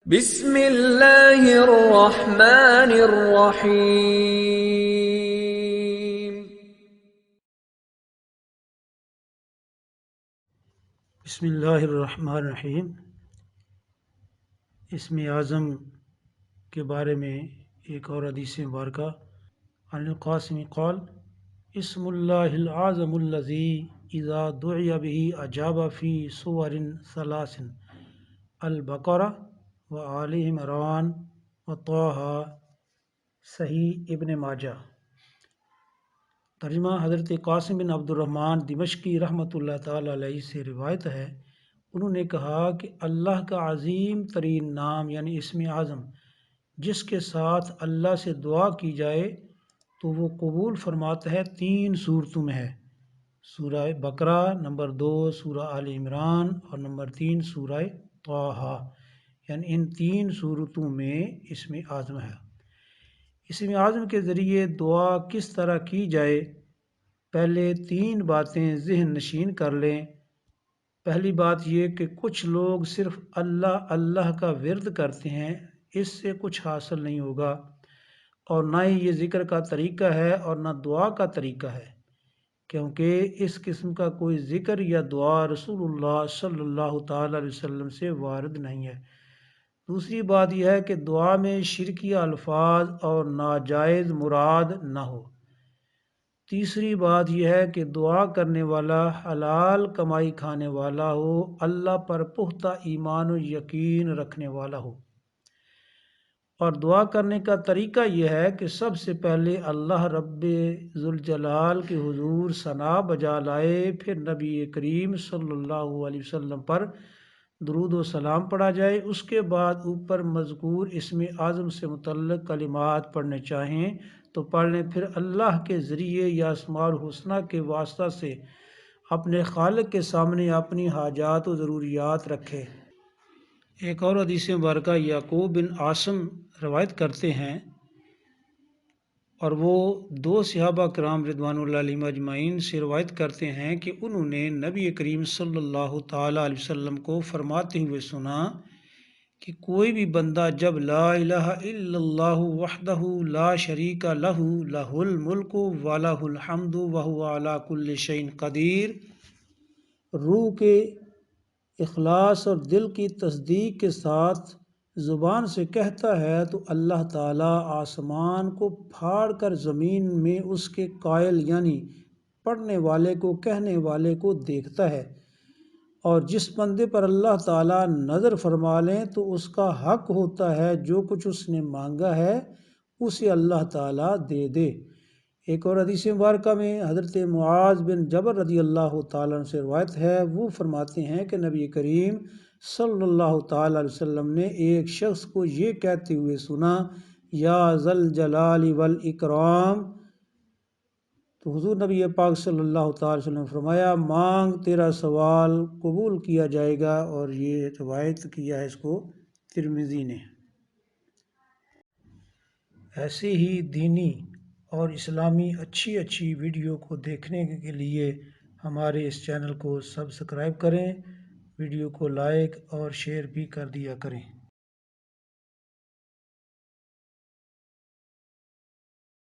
بسم اللہ الرحمن الرحیم۔ بسم اللہ الرحمن الرحیم۔ اسم اعظم کے بارے میں ایک اور حدیث مبارکہ۔ عن القاسم قال اسم اللہ العظم الذی اذا دعی به اجاب فی صور ثلاث البقرہ و آل عمران و طٰہٰ۔ صحیح ابن ماجہ۔ ترجمہ حضرت قاسم بن عبد الرحمن دمشقی رحمۃ اللہ تعالیٰ علیہ سے روایت ہے، انہوں نے کہا کہ اللہ کا عظیم ترین نام یعنی اسم اعظم جس کے ساتھ اللہ سے دعا کی جائے تو وہ قبول فرماتا ہے 3 صورتوں میں ہے: سورہ بقرہ، نمبر 2 سورہ آل عمران اور نمبر 3 سورہ طٰہٰ، یعنی ان 3 صورتوں میں اسم اعظم ہے۔ اسم اعظم کے ذریعے دعا کس طرح کی جائے، پہلے 3 باتیں ذہن نشین کر لیں۔ پہلی بات یہ کہ کچھ لوگ صرف اللہ اللہ کا ورد کرتے ہیں، اس سے کچھ حاصل نہیں ہوگا، اور نہ ہی یہ ذکر کا طریقہ ہے اور نہ دعا کا طریقہ ہے، کیونکہ اس قسم کا کوئی ذکر یا دعا رسول اللہ صلی اللہ تعالیٰ علیہ وسلم سے وارد نہیں ہے۔ دوسری بات یہ ہے کہ دعا میں شرکیہ الفاظ اور ناجائز مراد نہ ہو۔ تیسری بات یہ ہے کہ دعا کرنے والا حلال کمائی کھانے والا ہو، اللہ پر پختہ ایمان و یقین رکھنے والا ہو۔ اور دعا کرنے کا طریقہ یہ ہے کہ سب سے پہلے اللہ رب ذوالجلال کے حضور ثنا بجا لائے، پھر نبی کریم صلی اللہ علیہ وسلم پر درود و سلام پڑھا جائے، اس کے بعد اوپر مذکور اسم اعظم سے متعلق کلمات پڑھنے چاہیں تو پڑھ لیں، پھر اللہ کے ذریعے یا اسماء الحسنی کے واسطہ سے اپنے خالق کے سامنے اپنی حاجات و ضروریات رکھے۔ ایک اور حدیث مبارکہ یعقوب بن عاصم روایت کرتے ہیں، اور وہ 2 صحابہ کرام رضوان اللہ علیہم اجمعین سے روایت کرتے ہیں کہ انہوں نے نبی کریم صلی اللہ تعالیٰ علیہ وسلم کو فرماتے ہوئے سنا کہ کوئی بھی بندہ جب لا الہ الا اللہ وحدہ لا شریک لہ لہ الملک و لہ الحمد وہو علی کل شیء قدیر روح کے اخلاص اور دل کی تصدیق کے ساتھ زبان سے کہتا ہے تو اللہ تعالیٰ آسمان کو پھاڑ کر زمین میں اس کے قائل یعنی پڑھنے والے کو کہنے والے کو دیکھتا ہے، اور جس بندے پر اللہ تعالیٰ نظر فرما لیں تو اس کا حق ہوتا ہے جو کچھ اس نے مانگا ہے اسے اللہ تعالیٰ دے دے۔ ایک اور حدیث مبارکہ میں حضرت معاذ بن جبل رضی اللہ تعالیٰ عنہ سے روایت ہے، وہ فرماتے ہیں کہ نبی کریم صلی اللہ تعالیٰ علیہ وسلم نے ایک شخص کو یہ کہتے ہوئے سنا، یا ذل جلال والاکرام، تو حضور نبی پاک صلی اللہ تعالیٰ علیہ وسلم نے فرمایا مانگ تیرا سوال قبول کیا جائے گا، اور یہ روایت کیا ہے اس کو ترمذی نے۔ ایسے ہی دینی اور اسلامی اچھی ویڈیو کو دیکھنے کے لیے ہمارے اس چینل کو سبسکرائب کریں، ویڈیو کو لائک اور شیئر بھی کر دیا کریں۔